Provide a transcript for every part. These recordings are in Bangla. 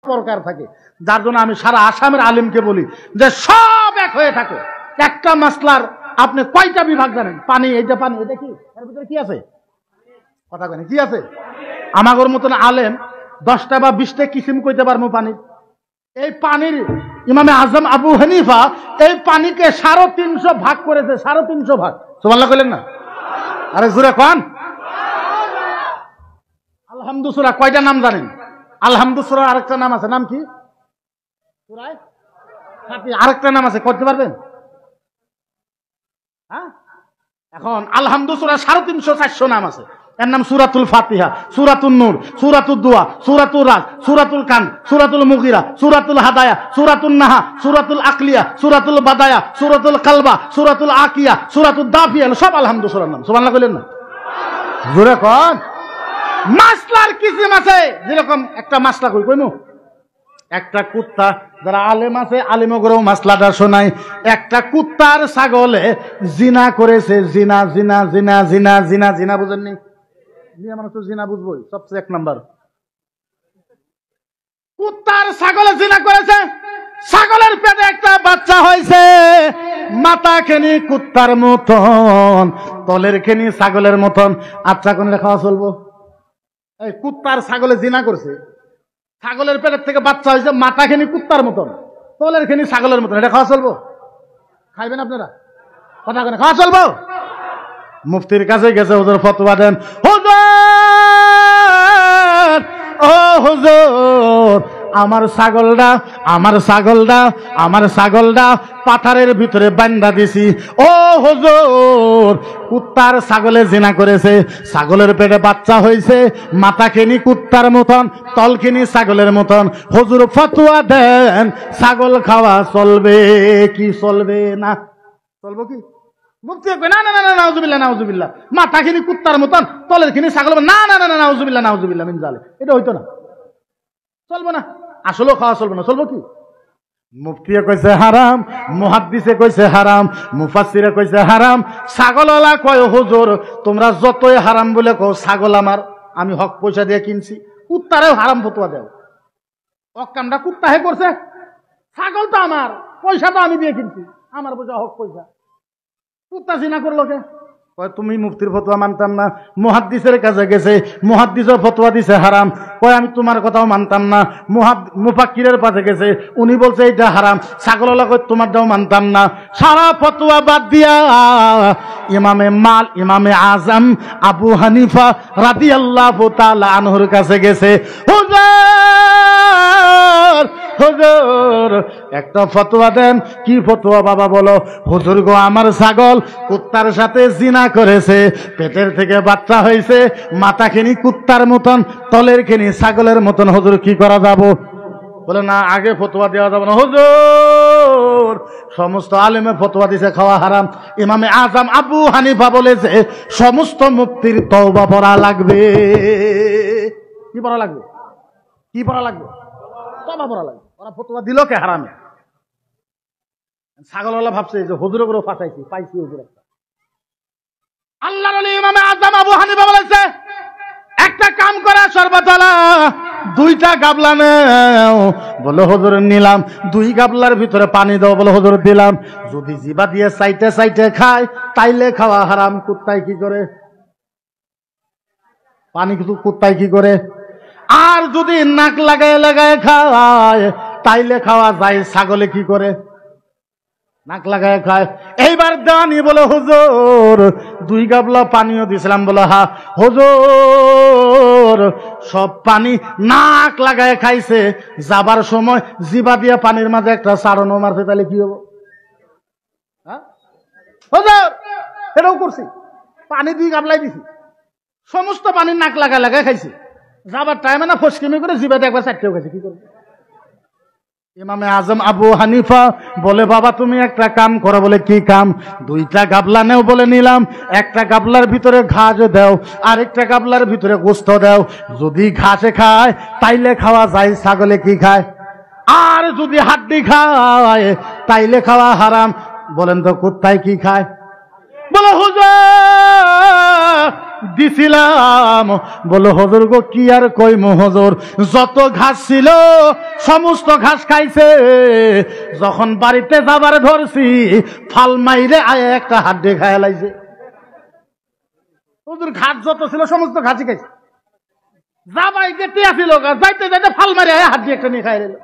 প্রকার থাকে, যার জন্য আমি সারা আসামের আলিমকে বলি যে সব এক হয়ে থাকে। একটা মাসলার আপনি কয়টা বিভাগ জানেন? পানি, এইটা পানি, এটা কি, এর ভিতরে কি আছে? কথা কেন, কি আছে? আমাগর মতন আলেম 10টা বা 20টা কিসিম কইতে পারবো পানির। এই পানির ইমামে আজম আবু হানিফা এই পানিকে 350 ভাগ করেছে, 350 ভাগ। সুবহানাল্লাহ কইলেন না? আরে জোরে কোন। আলহামদু সূরা কয়টা নাম জানেন? আলহামদু সূরা আরেকটা নাম আছে, নাম কি? সূরা ফাতিহা আরেকটা নাম আছে, করতে পারবেন? হ্যাঁ, এখন আলহামদু সূরা 350-400 নাম আছে। এর নাম সূরাতুল ফাতিহা, সূরাতুন নূর, সূরাতুদ দুয়া, সূরাতুর রাদ, সূরাতুল কান, সূরাতুল মুগিরা, সূরাতুল হাদায়া, সূরাতুন নাহা, সূরাতুল আকলিয়া, সূরাতুল বাদায়া, সূরাতুল কালবা, সূরাতুল আকিয়া, সূরাতুদ দাফিয়া, সব আলহামদু সূরার নাম। সুবহানাল্লাহ কইলেন না? জোরে কোন। মাসলার কিসিম আছে, যেরকম একটা মাসলা কইমু, একটা কুত্তা, যারা আলেম আছে আলেমগরও মাসলাটা শোনায়। একটা কুত্তার ছাগলে জিনা করেছে, জিনা জিনা জিনা জিনা জিনা জিনা, বুঝেননি? জিনা মানে তো জিনা বুঝবই, সবচেয়ে 1 নাম্বার। কুত্তার ছাগলে জিনা করেছে, ছাগলের পেটে একটা বাচ্চা হয়েছে, মাথা খেনি কুত্তার মতন, তলের খেনি ছাগলের মতন। আচ্ছা, কোন খাওয়া চলবো? এই কুত্তার ছাগলে জিনা করছে, ছাগলের পেটের থেকে বাচ্চা হয়েছে, মাথা খেনি কুত্তার মতন, তলের খেনি ছাগলের মতন, এটা খাওয়া চলবো? খাইবেন আপনারা? কথা কেন, খাওয়া চলবো? মুফতির কাছে গেছে, হুজুর ফতোয়া দেন। হুজুর, ও হুজুর, আমার ছাগলটা পাথারের ভিতরে বান্ধা দিছি। ও হুজুর, কুত্তার ছাগলে জিনা করেছে, ছাগলের পেটে বাচ্চা হয়েছে, মাথা খেনি কুত্তার মতন, তল খেনি ছাগলের মতন। হুজুর ফতোয়া দেন, ছাগল খাওয়া চলবে কি চলবে না? চলবো কি? মুফতি কই না না না নাউজুবিল্লাহ নাউজুবিল্লাহ, মাথা খেনি কুত্তার মতন, তলের খেনি ছাগল, না না না নাউজুবিল্লাহ নাউজুবিল্লাহ মিন জালিক, এটা হইতো না, চলবো না। আসলেও খাওয়া চলবে না, চলবো কি? মুফতিয়ে কইছে হারাম, মুহাদ্দিসে কইছে হারাম, মুফাসসিরে কইছে হারাম, ছাগলওয়ালা কয় হুজুর তোমরা যতই হারাম বলে কও, ছাগল আমার, আমি হক পয়সা দিয়ে কিনছি। কুত্তারেও হারাম ফতোয়া দেও, অকামটা কুত্তাহে করছে, ছাগল তো আমার, পয়সা তো আমি দিয়ে কিনছি, আমার পয়সা হক পয়সা, কুত্তা জিনা করলো কে? কয় তুমি মুফতির ফতোয়া মানতাম না। মুহাদ্দিসের কাছে গেছে, মুহাদ্দিসও ফতোয়া দিছে হারাম, কয় আমি তোমার কথাও মানতাম না। মুফাক্কিরের পাশে গেছে, উনি বলছে এটা হারাম। ছাগলওয়ালা কয় তোমারটাও মানতাম না। সারা ফতোয়া বাদ দিয়া ইমামে আজম আবু হানিফা রাদিয়াল্লাহু তাআলা আনহুর কাছে গেছে। হুজুর একটা ফতোয়া দেন। কি ফতোয়া বাবা বলো? হুজুর গো, আমার ছাগল কুত্তার সাথে জিনা করেছে, পেটের থেকে বাচ্চা হয়েছে, মাথা খেনি কুত্তার মতন, তলের খেনি ছাগলের মতন, হুজুর কি করা যাব? বলে না, আগে ফতোয়া দেওয়া যাবে না হুজুর, সমস্ত আলেমে ফতোয়া দিছে খাওয়া হারাম। ইমামে আজম আবু হানিফা বলেছে সমস্ত মুফতির তওবা পড়া লাগবে। কি পড়া লাগবে? কি পড়া লাগবে? তওবা পড়া লাগবে। ওরা ফতোয়া দিল কে হারামে? ছাগলওয়ালা ভাবছে যে হুজুর করে ফাঁসাইছি, পাইছি হুজুর একটা। আল্লাহর ওলি ইমামে আজম আবু হানিফা বলেছে একটা কাম করা, সর্বতলা 2টা গাবলা নেও। বলে হুজুর নিলাম। 2 গাবলার ভিতরে পানি দাও। বলে হুজুর দিলাম। যদি জিবা দিয়ে সাইটে সাইটে খায় তাইলে খাওয়া হারাম। কুত্তায় কি করে? পানি কিছু কুত্তায় কি করে? আর যদি নাক লাগায় লাগায় খায় তাইলে খাওয়া যায়। ছাগলে কি করে? নাক লাগায় খায়। এইবার দানি বলে হুজুর 2 গাবলা পানিও দিছিলাম। বলে হা হুজুর, সব পানি নাক লাগায় খাইছে, যাবার সময় জিবা দিয়া পানির মাঝে একটা সাড়নও মারছে, তাহলে কি হবো? হ্যাঁ হুজুর, এটাও করছি, পানি 2 গাবলাই দিছি, সমস্ত পানি নাক লাগায় লাগায় খাইছি, যাবার টাইমে না ফসকিমি করে জিবাতে একবার 4টেও খাইছে, কি করবে? ইমামে আজম আবু হানিফা বলে বাবা তুমি একটা কাম করো। বলে কি কাম? 2টা গাবলা নেও। বলে নিলাম। একটা গাবলার ভিতরে ঘাস দাও, আরেকটা গাবলার ভিতরে গোস্ত দাও। যদি ঘাসে খায় তাইলে খাওয়া যায়। ছাগলে কি খায়? আর যদি হাড্ডি খায় তাইলে খাওয়া হারাম। বলেন তো কুত্তায় কি খায়? বলে হুজুর দিছিলাম। বলো হুজুর গো কি আর কইমু হুজুর, যত ঘাস ছিল সমস্ত ঘাস খাইছে। যখন বাড়িতে যাবার ধরছি ফাল মাইরে আয় একটা হাড্ডি খায় লাইছে। হুজুর ঘাস যত ছিল সমস্ত ঘাসই খাইছে। যাবাই যেতে আসিল যাইতে যাইতে ফাল মারি আয় হাড্ডি একটা নিয়ে খাই দিল।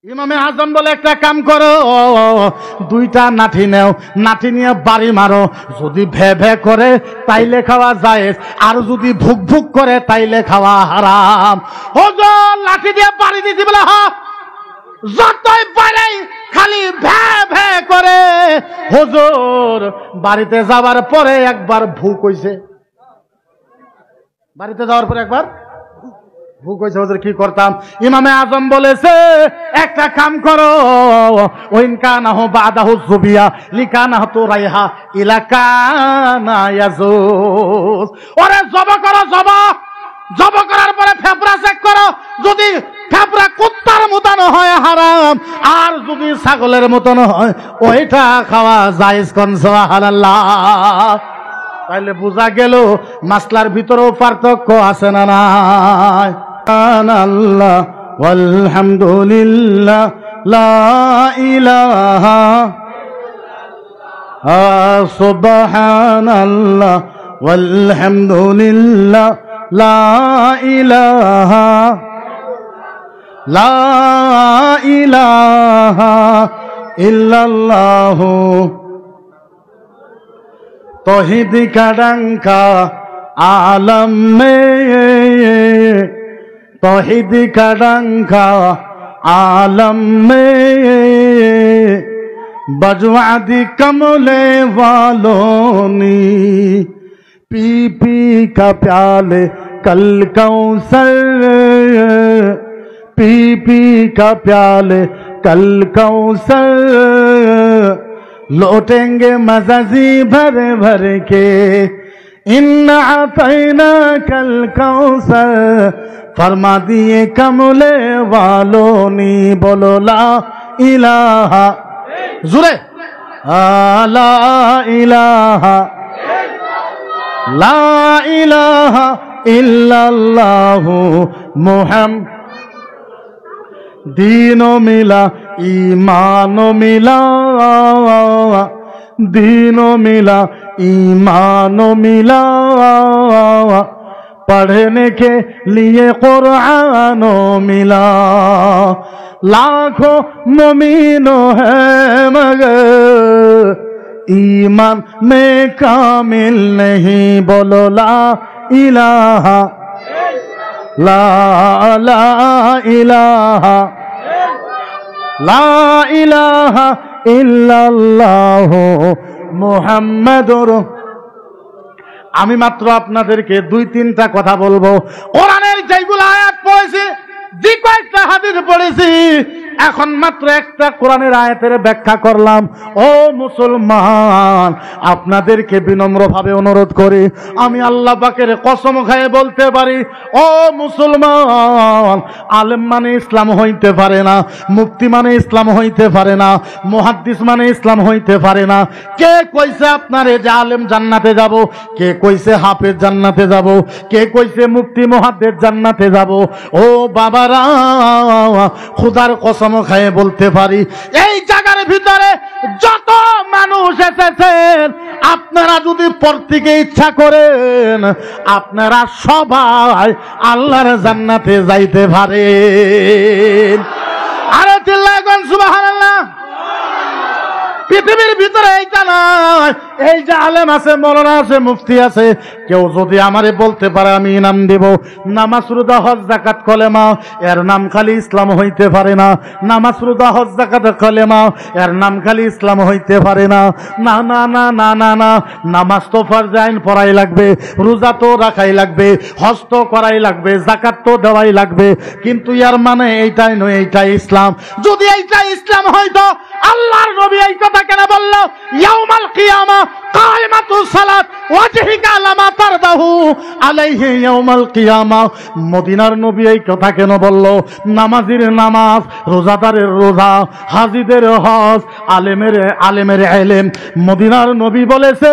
ইমামে আজম বলে একটা কাম করো, দুইটা নাঠি নেও, নাঠি নিয়ে বাড়ি মারো। যদি ভে ভে করে তাইলে খাওয়া যায়, আর যদি ভুক ভুক করে তাইলে খাওয়া হারাম। হুজুর লাঠি দিয়ে বাড়ি দিছি বলে যতই বাড়াই খালি ভে ভে করে। হুজুর বাড়িতে যাবার পরে একবার ভুক হইছে, বাড়িতে যাওয়ার পরে একবার ভুক হয়েছে। হুজুর কি করতাম? ইমামে আজম বলেছে একটা কাম করো, ওইনকা হো বাদাহু জুবিয়া লিকানা তো রাইহা ইলাকানা ইয়াজুস। ওরে জব করো, জব করার পরে ফেফড়া চেক করো, যদি ফেফড়া কুত্তার মতন হয় হারাম, আর যদি ছাগলের মতন হয় ওইটা খাওয়া জায়েজ। কোন সুবহানাল্লাহ। তাইলে বোঝা গেল মাসলার ভিতরেও পার্থক্য আছে না নাই? আল্লাহ আলহামদুলিল্লাহ লা ইলাহা সুবহানাল্লাহ আলহামদুলিল্লাহ লা ইলাহা ইল্লাল্লাহ। तौहीद का डंका आलम में, तौहीद का डंका आलम में, बजवा दी कमले वालों ने, पी पी का प्याले कल कौसर, पी पी का प्याले कल कौसर, लौटेंगे मज़ाजी भर भर के, इन्ना आतैना कल कौसर, फरमा दिए कमले वालों ने। बोलो ला इलाहा, जुरे ला इलाहा, ला इलाहा इल्लल्लाहु मुहम्मद। दीनो मिला ईमानो मिला, दीनो मिला ईमानो मिला, पढ़ने के लिए कुरानो मिला। लाखों मोमिनो है मगर ईमान में कामिल नहीं। बोलो ला इलाहा, ला ला इलाहा, ला इलाहा इल्लल्लाहु मुহাম্মাদুর। আমি মাত্র আপনাদেরকে দুই তিনটা কথা বলবো। কোরআনের যেগুলো আয়াত পড়েছি, যে কয়েকটা হাদিস পড়েছি, এখন মাত্র একটা কোরআনের আয়াতের ব্যাখ্যা করলাম। ও মুসলমান, আপনাদেরকে বিনম্রভাবে অনুরোধ করি, আমি আল্লাহ পাকের কসম খায়ে বলতে পারি, ও মুসলমান, আলেম মানে ইসলাম হইতে পারে না, মুফতি মানে ইসলাম হইতে পারে না, মুহাদ্দিস মানে ইসলাম হইতে পারে না। কে কইছে আপনারে যে আলেম জান্নাতে যাব? কে কইছে হাফেজ জান্নাতে যাব? কে কইছে মুফতি মুহাদ্দিস জান্নাতে যাব? ও বাবারা, খোদার কসম খায়ে বলতে পারি, এই জায়গার ভিতরে যত মানুষ এসেছেন, আপনারা যদি প্রত্যেকে ইচ্ছা করেন, আপনারা সবাই আল্লাহর জান্নাতে যাইতে পারেন। আরে চিল্লায় কোন সুবহানাল্লাহ। পৃথিবীর ভিতরে এইটা নয়, এই যে আলেম আছে, মৌলানা আছে, মুফতি আছে, কেউ যদি আমারে বলতে পারে আমি ইনাম দেব, নামাজ রোজা হজ যাকাত কলেমা, এর নাম খালি ইসলাম হইতে পারে না। নামাজ রোজা হজ যাকাত কলেমা, এর নাম খালি ইসলাম হইতে পারে না। না না না না না না, নামাজ তো ফরজ আইন পড়াই লাগবে, রোজা তো রাখাই লাগবে, হজ তো করাই লাগবে, যাকাত তো দেওয়াই লাগবে, কিন্তু ইয়ার মানে এইটাই নয় এইটাই ইসলাম। যদি এইটাই ইসলাম হইতো, আল্লাহর নবী এই কথা কেন বলল? ইয়াউমাল কিয়ামা কাইমাতুস সালাত ওয়াজহিকা লামা তারদাহু আলাইহি ইয়াউমাল কিয়ামা। মদিনার নবী এই কথা কেন বলল? নামাজির নামাজ, রোজাদারের রোজা, হাজিদের হজ, আলেমের ইলম। মদিনার নবী বলেছে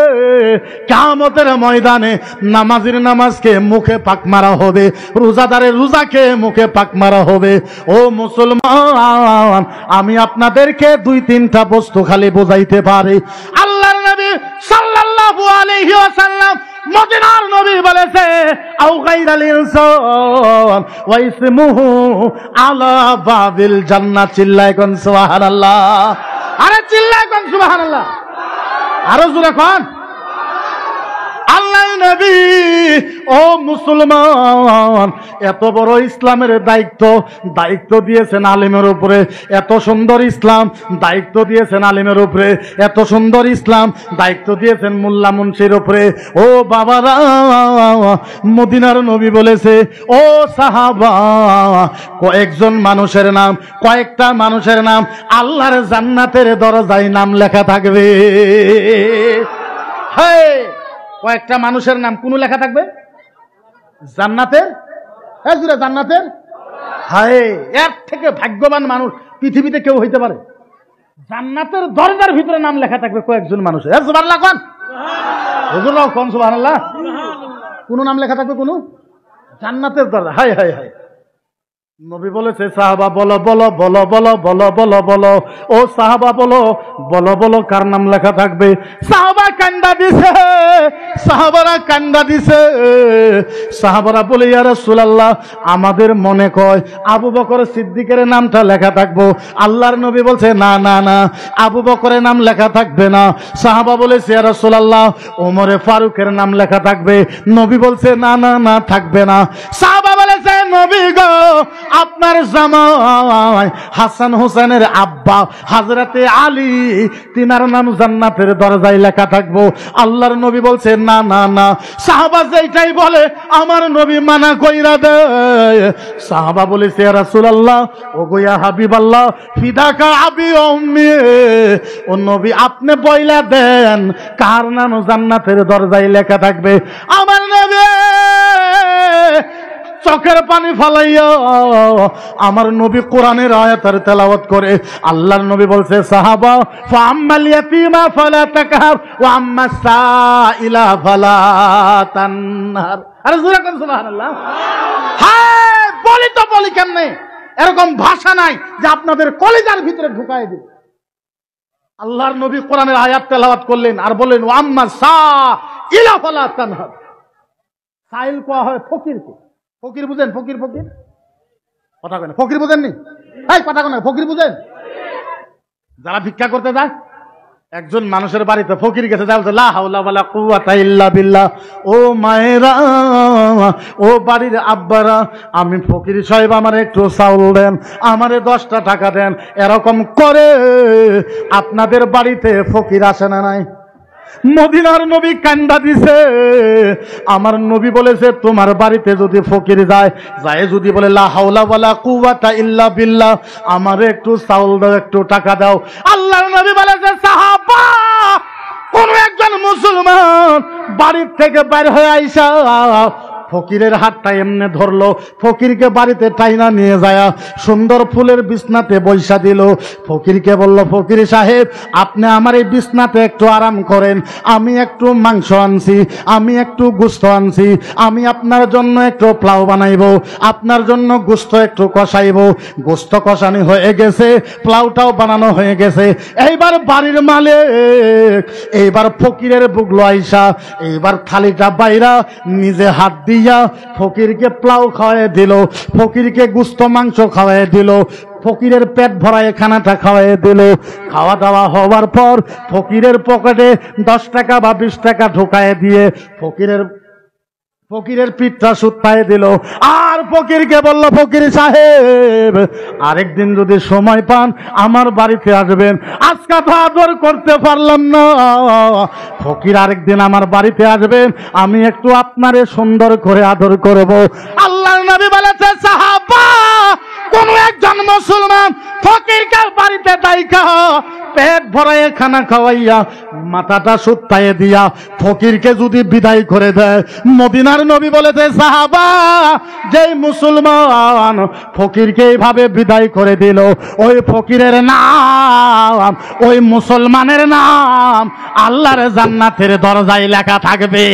কিয়ামতের ময়দানে নামাজির নামাজকে মুখে পাক মারা হবে, রোজাদারের রোজাকে মুখে পাক মারা হবে। ও মুসলমান, আমি আপনাদেরকে 2-3টা বস্তু খালি বোঝাইতে পারি। আল্লাহর নবী সাল্লাল্লাহু আলাইহি ওয়াসাল্লাম মদিনার নবী বলেছে আও গায়রাল ইনসান ওয়া ইসমুহু আলা বাবিল জান্নাত। চিল্লায় কোন সুবহানাল্লাহ, আরে চিল্লায় কোন সুবহানাল্লাহ, আরো জোরে কোন। আল্লাহ নবী, ও মুসলমান, এত বড় ইসলামের দায়িত্ব দিয়েছেন আলেমের উপরে। এত সুন্দর ইসলাম দায়িত্ব দিয়েছেন আলেমের উপরে, এত সুন্দর ইসলাম দায়িত্ব দিয়েছেন মোল্লা মুন্সির উপরে। ও বাবারা, মদিনার নবী বলেছে ও সাহাবা, কয়েকটা মানুষের নাম আল্লাহর জান্নাতের দরজায় নাম লেখা থাকবে। হ্যাঁ, কয়েকটা মানুষের নাম কোন লেখা থাকবে? জান্নাতের। জান্নাতের। হায়, এর থেকে ভাগ্যবান মানুষ পৃথিবীতে কেউ হইতে পারে? জান্নাতের দরজার ভিতরে নাম লেখা থাকবে কয়েকজন মানুষের। সুবহানাল্লাহ কোন, হুজুররাও কোন সুবহানাল্লাহ। কোন নাম লেখা থাকবে? কোন জান্নাতের দরজা। হায় হায় হায়। নবী বলেছে সাহাবা বলো বলো বলো বলো বলো বলো বলো, ও সাহাবা বলো বলো বলো, কার নাম লেখা থাকবে? সাহাবা কান্দা দিছে, সাহাবারা কান্দা দিছে। সাহাবারা বলে ইয়া রাসূলুল্লাহ, আমাদের মনে কয় আবু বকর সিদ্দিকের নামটা লেখা থাকবো। আল্লাহর নবী বলছে না না না, আবু বকরের নাম লেখা থাকবে না। সাহাবা বলেছে ইয়া রাসূলুল্লাহ, ওমরে ফারুকের নাম লেখা থাকবে। নবী বলছে না না না, থাকবে না। সাহাবা বলেছে নবী গো, আপনার জামাই হাসান হোসেনের আব্বা হযরতে আলী, তিনার নাম জান্নাতের দরজায় লেখা থাকবো। আল্লাহর নবী বলছে না না না। সাহাবা যেটাই বলে আমার নবী মানা কইরা দেয়। সাহাবা বলেছে ইয়া রাসূলুল্লাহ, ও গো ইয়া হাবিবাল্লাহ, ফিদাকা আবি ওয়া উম্মি, ও নবী আপনি বইলা দেন কার নাম জান্নাতের দরজায় লেখা থাকবে। আমার নবী চোখের পানি ফালাইয়া আমার নবী কোরআনের আয়াতের তেলাওয়াত করে। আল্লাহর নবী বলছে সাহাবা, ফাআম্মাল ইয়াতীমা ফালা তাকহার ওয়া আম্মাস সাইলা ফালা তানহার। আরে জোরে কোন সুবহানাল্লাহ। হ্যাঁ, বলি কেমনে? এরকম ভাষা নাই যে আপনাদের কলিজার ভিতরে ঢুকায় দিবে। আল্লাহর নবী কোরআনের আয়াত তেলাওয়াত করলেন আর বললেন ওয়া আম্মাস সাইলা ফালা তানহার। সাইল কোয়া হয় ফকিরকে। ফকির বুঝেন? ফকির কথা কেন? ফকির বুঝেননি? এই কথা কেন? ফকির বুঝেন? যারা ভিক্ষা করতে যায়, একজন মানুষের বাড়িতে ফকির গেছে, যা বলছে লা হাওলা ওয়ালা কুওয়াতা ইল্লা বিল্লাহ। ও মায়েরা, ও বাড়ির আব্বারা, আমি ফকির সাহেব, আমার একটু চাউল দেন, আমারে 10টা টাকা দেন। এরকম করে আপনাদের বাড়িতে ফকির আসে না নাই? মদিনার নবী কান্দা দিছে। আমার নবী বলেছে তোমার বাড়িতে যদি ফকির যায় যদি বলে লা হাওলা ওয়ালা কুওয়াতা ইল্লা বিল্লাহ, আমারে একটু চাউল দাও, একটু টাকা দাও। আল্লাহর নবী বলেছে সাহাবা, কোন একজন মুসলমান বাড়ির থেকে বাইরে হয়ে আইসা ফকিরের হাতটা এমনি ধরলো, ফকিরকে বাড়িতে টাইনা নিয়ে যায় সুন্দর ফুলের বিছনাতে বৈশা দিল। ফকিরকে বলল, ফকির সাহেব আপনি আমার এই বিছনাতে একটু আরাম করেন, আমি একটু মাংস আনছি, আমি একটু গোস্ত আনছি, আমি আপনার জন্য একটু পোলাও বানাইবো, আপনার জন্য গোস্ত একটু কষাইবো। গোস্ত কষানি হয়ে গেছে, পোলাওটাও বানানো হয়ে গেছে। এইবার বাড়ির মালিক এইবার ফকিরের বুগলো আইসা এইবার থালিটা বাইরা নিজে হাত দিয়া ফকিরকে পোলাও খাওয়াই দিল, ফকিরকে গোস্ত মাংস খাওয়াই দিল, ফকিরের পেট ভরায় খানাটা খাওয়াই দিল। খাওয়া দাওয়া হওয়ার পর ফকিরের পকেটে 10 টাকা বা 20 টাকা ঢোকায় দিয়ে ফকিরের পিঠটা সুতায় দিল। আর ফকিরকে বলল, ফকির সাহেব আরেকদিন যদি সময় পান আমার বাড়িতে আসবেন, আজকে তো আদর করতে পারলাম না, ফকির আরেকদিন আমার বাড়িতে আসবেন, আমি একটু আপনারে সুন্দর করে আদর করব। আল্লাহর নবী বলেছে সাহাবা, কোন একজন মুসলমান ফকিরকে বাড়িতে ডাইকা পেট ভরাইয়া খানা খাওয়াইয়া মাথাটা সুত্তায়ে দিয়া ফকিরকে যদি বিদায় করে দেয়, মদিনার নবী বলেছে সাহাবা, যেই মুসলমান ফকিরকে এইভাবে বিদায় করে দিল, ওই ফকিরের নাম, ওই মুসলমানের নাম আল্লাহর জান্নাতের দরজায় লেখা থাকবে।